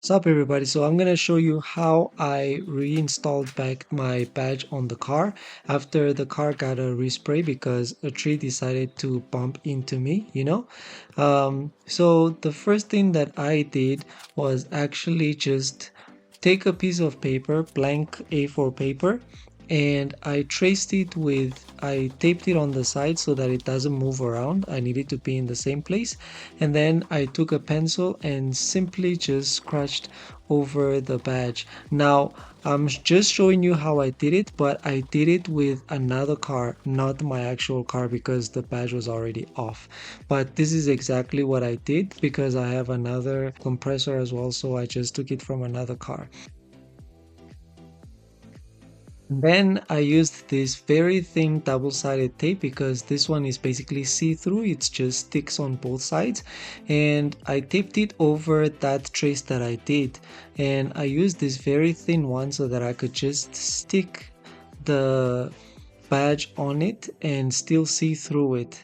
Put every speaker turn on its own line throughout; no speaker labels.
What's up, everybody? So I'm gonna show you how I reinstalled back my badge on the car after the car got a respray because a tree decided to bump into me. So the first thing that I did was actually just take a piece of paper, blank A4 paper, and I taped it on the side so that it doesn't move around. I need it to be in the same place. And then I took a pencil and simply just scratched over the badge. Now, I'm just showing you how I did it, but I did it with another car, not my actual car, because the badge was already off. But this is exactly what I did because I have another compressor as well, so I just took it from another car. Then I used this very thin double-sided tape because this one is basically see-through. It just sticks on both sides, and I taped it over that trace that I did, and I used this very thin one so that I could just stick the badge on it and still see through it.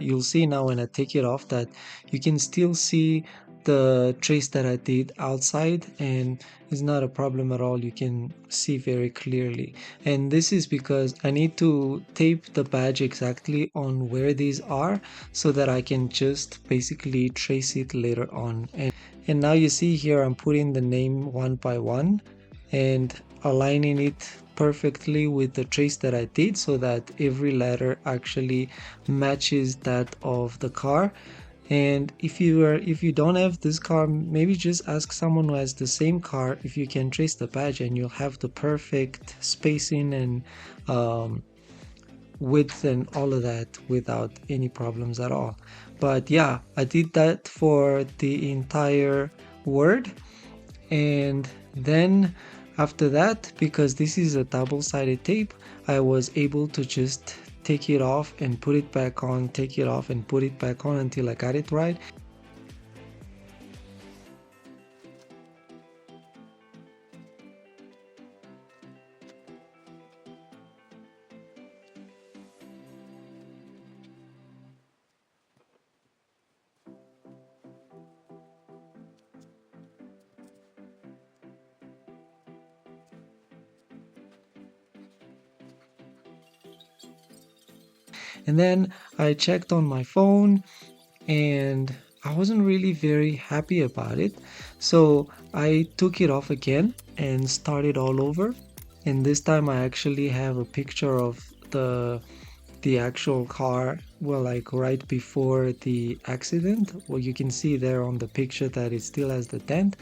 You'll see now when I take it off that you can still see the trace that I did outside, and it's not a problem at all. You can see very clearly. And this is because I need to tape the badge exactly on where these are so that I can just basically trace it later on. And now you see here I'm putting the name one by one and aligning it perfectly with the trace that I did so that every letter actually matches that of the car. And if you don't have this car, maybe just ask someone who has the same car if you can trace the badge, and you'll have the perfect spacing and um, width and all of that without any problems at all. But yeah, I did that for the entire word. And then after that, because this is a double-sided tape, I was able to just take it off and put it back on, take it off and put it back on until I got it right. And then I checked on my phone, and I wasn't really very happy about it. So I took it off again and started all over. And this time I actually have a picture of the actual car, well, like right before the accident. Well, you can see there on the picture that it still has the dent.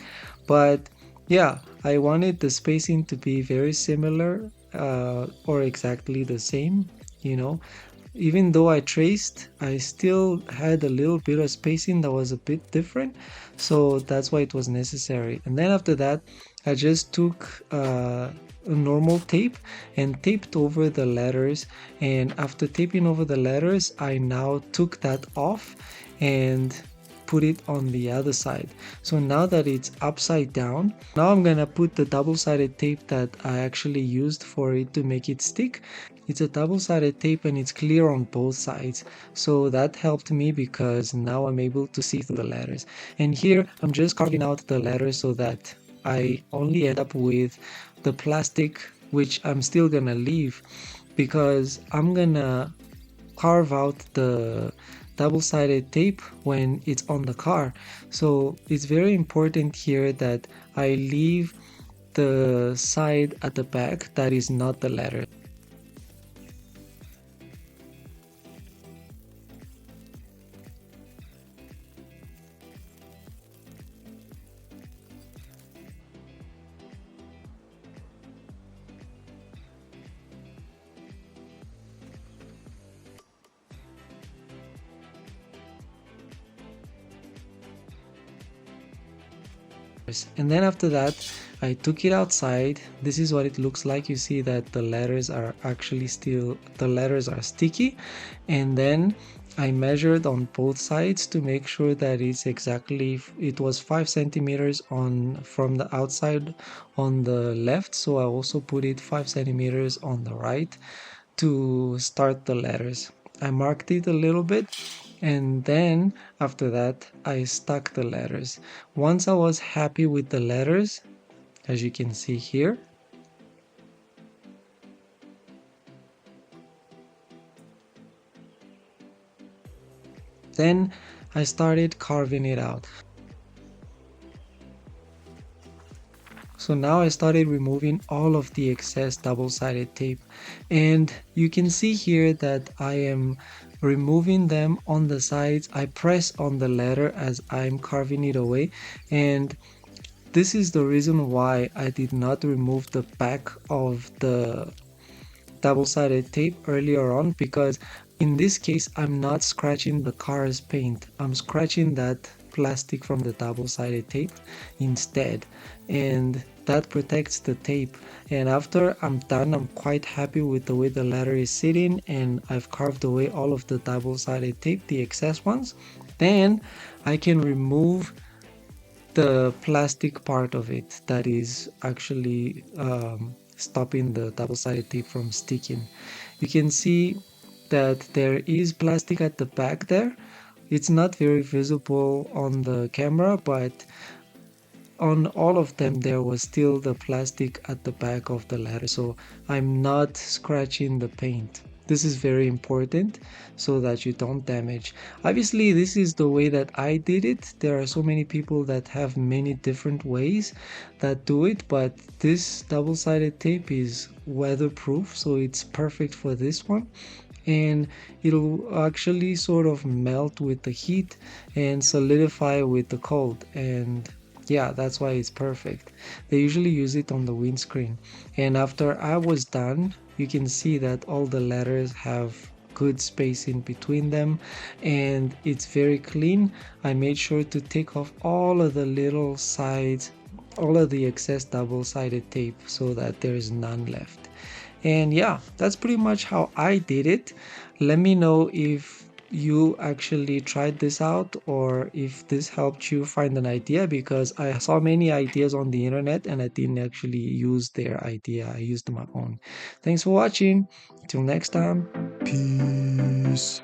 But yeah, I wanted the spacing to be very similar, or exactly the same, you know. Even though I traced, I still had a little bit of spacing that was a bit different, so that's why it was necessary. And then after that, I just took a normal tape and taped over the letters. And after taping over the letters, I now took that off and put it on the other side. So now that it's upside down, now I'm gonna put the double-sided tape that I actually used for it to make it stick. It's a double-sided tape and it's clear on both sides. So that helped me because now I'm able to see through the letters. And here I'm just carving out the letters so that I only end up with the plastic, which I'm still gonna leave because I'm gonna carve out the double-sided tape when it's on the car. So it's very important here that I leave the side at the back that is not the letter. And then after that, I took it outside. This is what it looks like. You see that the letters are actually still, the letters are sticky. And then I measured on both sides to make sure that it's exactly, it was 5 centimeters on from the outside on the left. So I also put it 5 centimeters on the right to start the letters. I marked it a little bit, And then after that, I stuck the letters. Once I was happy with the letters, as you can see here, then I started carving it out. So now I started removing all of the excess double-sided tape, and you can see here that I am removing them on the sides. I press on the letter as I'm carving it away, and this is the reason why I did not remove the back of the double-sided tape earlier on, because in this case I'm not scratching the car's paint, I'm scratching that plastic from the double-sided tape instead, and that protects the tape. And after I'm done, I'm quite happy with the way the letter is sitting, and I've carved away all of the double-sided tape, the excess ones. Then I can remove the plastic part of it that is actually stopping the double-sided tape from sticking. You can see that there is plastic at the back there. It's not very visible on the camera, but on all of them there was still the plastic at the back of the letter, so I'm not scratching the paint. This is very important so that you don't damage. Obviously this is the way that I did it. There are so many people that have many different ways that do it, but this double-sided tape is weatherproof, so it's perfect for this one, and it'll actually sort of melt with the heat and solidify with the cold. And yeah, that's why it's perfect. They usually use it on the windscreen. And after I was done, you can see that all the letters have good space in between them, and it's very clean. I made sure to take off all of the little sides, all of the excess double-sided tape, so that there is none left. And yeah, that's pretty much how I did it. Let me know if you actually tried this out, or if this helped you find an idea, because I saw many ideas on the internet and I didn't actually use their idea. I used my own. Thanks for watching. Till next time. Peace.